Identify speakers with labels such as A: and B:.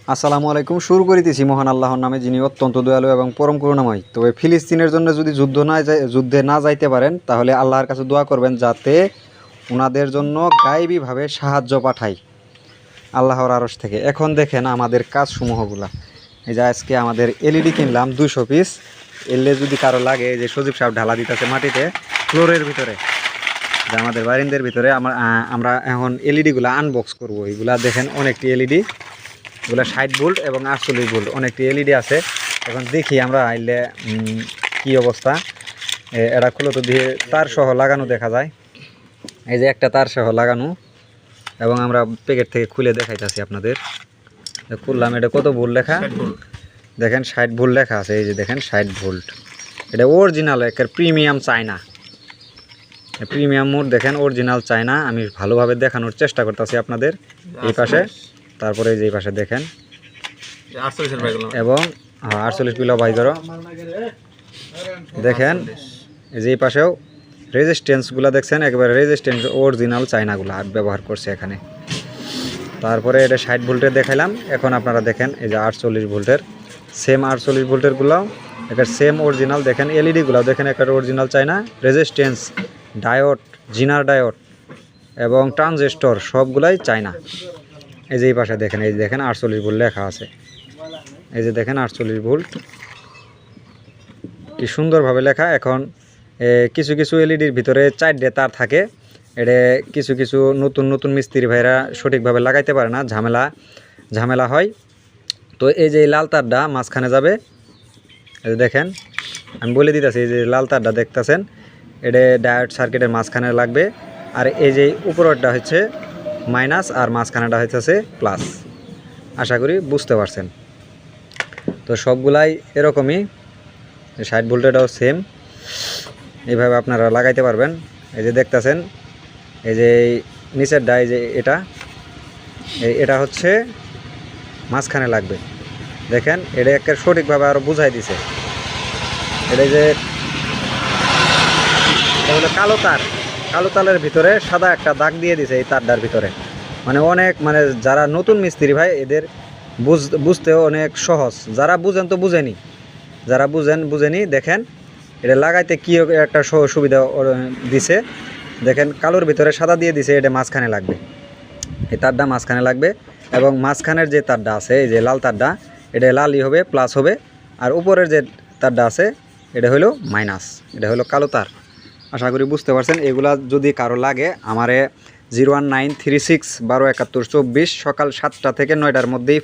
A: আসসালামু আলাইকুম। শুরু করিতেছি মহান আল্লাহর নামে, যিনি অত্যন্ত দয়ালু এবং পরম করুণাময়। তবে ফিলিস্তিনের জন্য যদি যুদ্ধে না যাইতে পারেন, তাহলে আল্লাহর কাছে দোয়া করবেন যাতে ওনাদের জন্য গায়েবীভাবে সাহায্য পাঠায় আল্লাহর আরশ থেকে। এখন দেখেন আমাদের কাজসমূহগুলা। এই যে আজকে আমাদের এলইডি কিনলাম 200 পিস। এলে যদি কারো লাগে, এই যে সজীব সাহেব ঢালা দিতেছে মাটিতে ফ্লোরের ভিতরে, যে আমাদের বারিন্দের ভিতরে। আমরা এখন এলইডিগুলো আনবক্স করব। এগুলা দেখেন অনেকটি এলইডি, এগুলো 60 ভোল্ট এবং 48 ভোল্ট, অনেকটি এলইডি আছে। এখন দেখি আমরা আইলে কি অবস্থা। এটা খুলে তো দিয়ে তার সহ লাগানো দেখা যায়। এই যে একটা তার সহ লাগানো, এবং আমরা প্যাকেট থেকে খুলে দেখাইতেছি আপনাদের। খুললাম, এটা কত ভোল্ট লেখা দেখেন, 60 ভোল্ট লেখা আছে। এই যে দেখেন 60 ভোল্ট, এটা অরিজিনাল একের প্রিমিয়াম চায়না। প্রিমিয়াম মোড দেখেন, অরিজিনাল চায়না। আমি ভালোভাবে দেখানোর চেষ্টা করতেছি আপনাদের। এই পাশে, তারপরে যে এই পাশে দেখেন, এবং 48 কিলো বাই করো দেখেন। এই যে এই পাশেও রেজিস্ট্যান্সগুলো দেখছেন, একেবারে রেজিস্ট্যান্স অরিজিনাল চায়নাগুলো ব্যবহার করছে এখানে। তারপরে এটা 60 ভোল্টের দেখাইলাম। এখন আপনারা দেখেন এই যে 48 ভোল্টের, সেম 48 ভোল্টেরগুলোও একটা সেম অরিজিনাল দেখেন। এলইডিগুলো দেখেন একটা অরিজিনাল চায়না। রেজিস্ট্যান্স, ডায়োড, জিনার ডায়োড এবং ট্রানজিস্টর সবগুলাই চায়না। এই যে এই পাশে দেখেন, এই যে দেখেন 48 ভোল্ট লেখা আছে। এই যে দেখেন 48 ভোল্ট, কি সুন্দরভাবে লেখা। এখন কিছু কিছু এলইডির ভিতরে 4টে তার থাকে। এটা কিছু কিছু নতুন মিস্ত্রি ভাইরা সঠিকভাবে লাগাইতে পারে না, ঝামেলা হয়। তো এই যে লাল তারটা মাঝখানে যাবে, এই যে দেখেন আমি বলে দিতেছি। এই যে লাল তারটা দেখতেছেন, এটা ডায়োড সার্কিটের মাঝখানে লাগবে। আর এই যে উপরেরটা হচ্ছে মাইনাস, আর মাঝখানেটা হচ্ছে প্লাস। আশা করি বুঝতে পারছেন। তো সবগুলাই এরকমই, 60 ভোল্টেরটাও সেম। এইভাবে আপনারা লাগাইতে পারবেন। এই যে দেখতেছেন, এই যে নিচেরটা, এই যে এটা হচ্ছে মাঝখানে লাগবে। দেখেন এটা একের সঠিকভাবে আরও বুঝাই দিছে। এটা যে হলো কালো তারের ভিতরে সাদা একটা দাগ দিয়ে দিছে এই তারটার ভিতরে। মানে যারা নতুন মিস্ত্রি ভাই, এদের বুঝতেও অনেক সহজ। যারা বুঝেন তো বুঝেনি, যারা বুঝেনি দেখেন এটা লাগাইতে কি একটা সুবিধা দিছে। দেখেন কালোর ভিতরে সাদা দিয়ে দিছে, এটা মাঝখানে লাগবে। এই তারটা মাঝখানে লাগবে, এবং মাঝখানের যে তারটা আছে, এই যে লাল তারটা, এটা লালই হবে, প্লাস হবে। আর উপরের যে তারটা আছে, এটা হলো মাইনাস, এটা হলো কালো তার। আশা করি বুঝতে পারছেন। এগুলা যদি কারো লাগে, আমারে 01936 1271 24 সকাল 7টা থেকে 9টার মধ্যেই